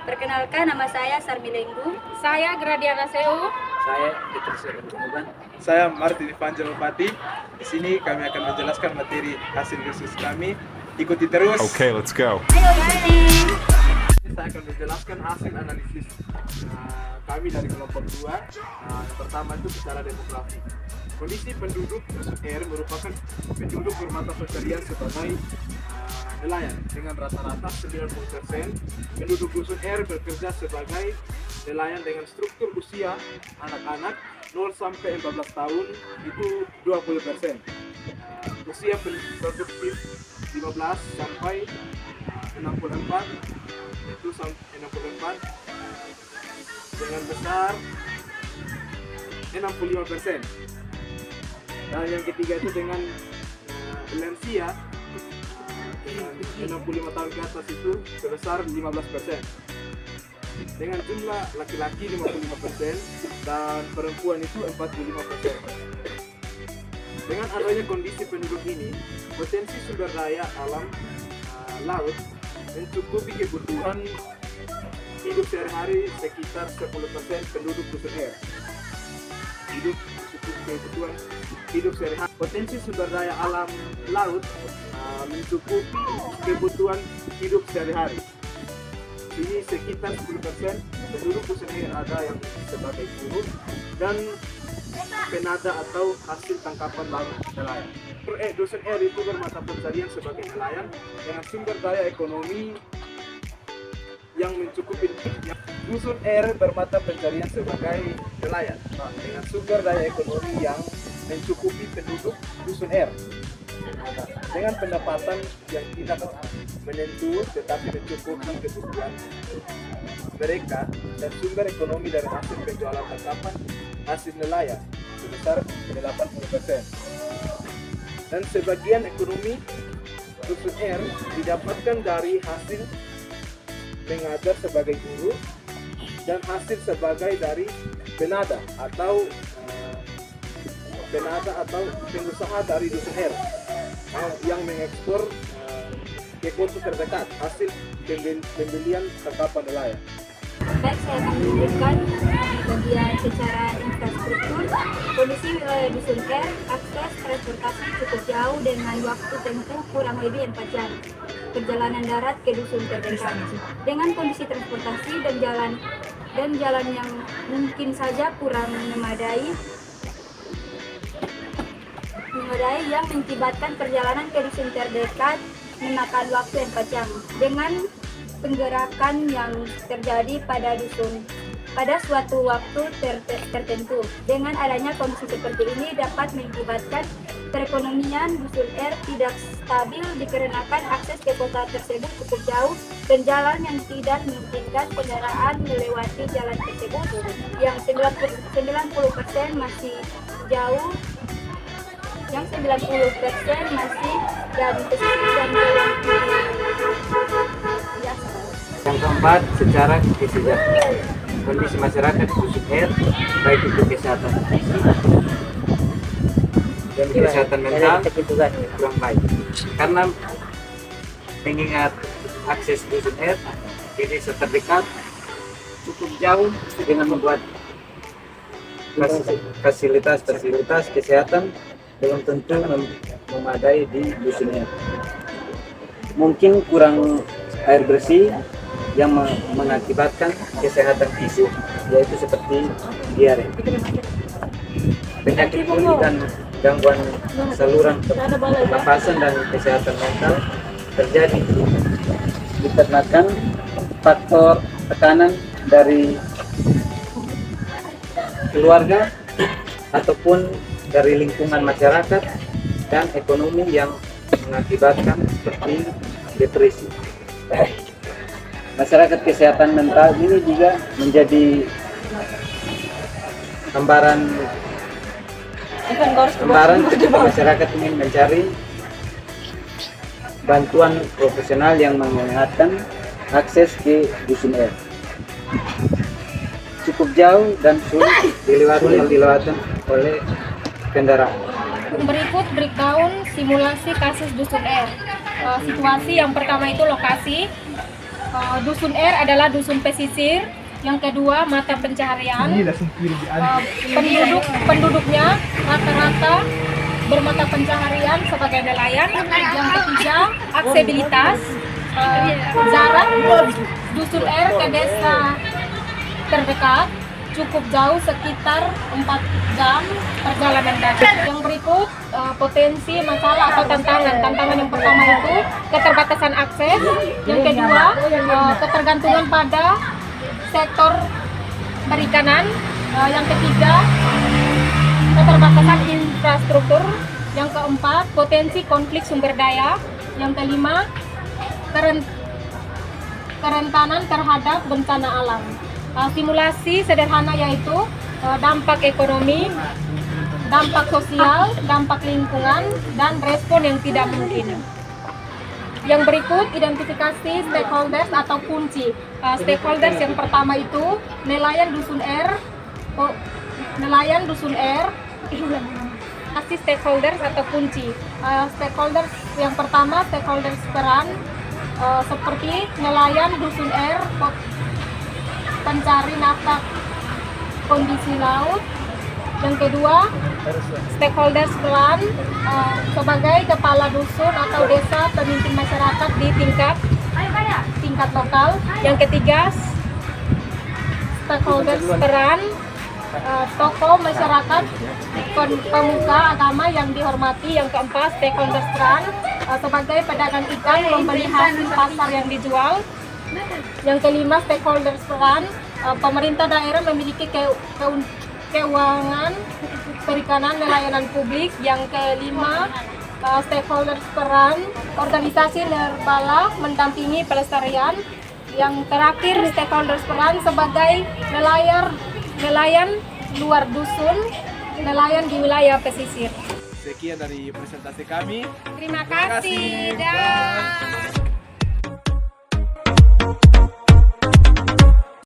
Perkenalkan, nama saya Sarmilenggu. Saya Gradiana Seu. Saya Petrus Kemuban. Saya Martin Ivanjel Bupati. Di sini kami akan menjelaskan materi hasil riset kami. Ikuti terus. Okay, let's go. Ayo ikuti. Saya akan menjelaskan hasil analisis kami dari kelompok 2. Yang pertama itu secara demografi. Kondisi penduduk dusun R merupakan penduduk bermata pencarian sebagai nelayan dengan rata-rata 90%. Penduduk dusun R bekerja sebagai nelayan dengan struktur usia anak-anak 0 sampai 14 tahun itu 20%. Usia produktif 15 sampai 64 itu 64, dengan besar 65%. Dan yang ketiga itu dengan lansia 65 tahun ke atas itu sebesar 15%. Dengan jumlah laki-laki 55% dan perempuan itu 45%. Dengan adanya kondisi penduduk ini, potensi sumber daya alam laut mencukupi kebutuhan hidup sehari-hari sekitar 10% penduduk dusun R. Kebutuhan hidup sehari-hari. Potensi sumber daya alam laut mencukupi kebutuhan hidup sehari-hari. Ini sekitar 10% penduduk dusun R ada yang sebagai buruh dan penada atau hasil tangkapan laut nelayan. Dusun R itu bermata pencarian sebagai nelayan dengan sumber daya ekonomi yang mencukupi. Dusun R bermata pencarian sebagai nelayan dengan sumber daya ekonomi yang mencukupi penduduk dusun R dengan pendapatan yang tidak menentu tetapi mencukupi kebutuhan mereka dan sumber ekonomi dari hasil penjualan tangkapan hasil nelayan sebesar 80%. Dan sebagian ekonomi dusun R didapatkan dari hasil mengajar sebagai guru dan hasil sebagai dari penada atau pengusaha dari dusun R yang mengekspor ke kota terdekat hasil pembelian tangkapan nelayan. Baik, saya akan menunjukkan bagian secara infrastruktur. Kondisi wilayah dusun R, akses transportasi cukup jauh dengan waktu tempuh kurang lebih 4 jam. Perjalanan darat ke dusun terdekat. Dengan kondisi transportasi dan jalan yang mungkin saja kurang memadai yang mengakibatkan perjalanan ke dusun terdekat memakan waktu 4 jam. Dengan penggerakan yang terjadi pada dusun pada suatu waktu tertentu. Dengan adanya kondisi seperti ini dapat mengakibatkan perekonomian dusun R tidak stabil dikarenakan akses ke kota tersebut cukup jauh dan jalan yang tidak memungkinkan kendaraan melewati jalan tersebut yang 90% masih jauh, yang 90% masih dari pesisir dan jalan biasa. Yang keempat, secara kesejahteraan. Kondisi masyarakat dusun R baik itu kesehatan fisik dan kesehatan mental kurang baik. Karena mengingat akses dusun R ke desa terdekat cukup jauh dengan membuat fasilitas kesehatan belum tentu memadai di dusun R. Mungkin kurang air bersih yang mengakibatkan kesehatan fisik, yaitu seperti diare, penyakit kulit dan gangguan saluran pernapasan dan kesehatan mental terjadi dikarenakan faktor tekanan dari keluarga ataupun dari lingkungan masyarakat dan ekonomi yang mengakibatkan seperti depresi. Masyarakat kesehatan mental ini juga menjadi gambaran ketika masyarakat ingin mencari bantuan profesional yang mengingatkan akses ke dusun R. Cukup jauh dan sulit dilewati oleh kendaraan. Berikut breakdown simulasi kasus dusun R. Situasi yang pertama itu lokasi. Dusun R adalah dusun pesisir. Yang kedua, mata pencaharian. Penduduknya rata-rata bermata pencaharian sebagai nelayan. Yang ketiga, aksesibilitas. Jarak dusun R ke desa terdekat cukup jauh, sekitar 4 jam perjalanan darat. Yang berikut potensi masalah atau tantangan. Tantangan yang pertama itu keterbatasan akses. Yang kedua, ketergantungan pada sektor perikanan. Yang ketiga, keterbatasan infrastruktur. Yang keempat, potensi konflik sumber daya. Yang kelima, kerentanan terhadap bencana alam. Simulasi sederhana yaitu dampak ekonomi, dampak sosial, dampak lingkungan, dan respon yang tidak mungkin. Yang berikut, identifikasi stakeholders atau kunci. Stakeholders yang pertama itu nelayan dusun R. Kasih stakeholders atau kunci. Stakeholders yang pertama, stakeholders peran seperti nelayan dusun R, pencari nafkah kondisi laut. Yang kedua, stakeholders peran sebagai kepala dusun atau desa, pemimpin masyarakat di tingkat lokal. Yang ketiga, stakeholders peran tokoh masyarakat, pemuka agama yang dihormati. Yang keempat, stakeholders peran sebagai pedagang ikan, membeli hasil pasar yang dijual. Yang kelima, stakeholders peran pemerintah daerah memiliki keuangan perikanan nelayanan publik. Yang kelima, stakeholders peran organisasi nirlaba mendampingi pelestarian. Yang terakhir, stakeholders peran sebagai nelayan luar dusun, nelayan di wilayah pesisir. Sekian dari presentasi kami. Terima kasih. Dah.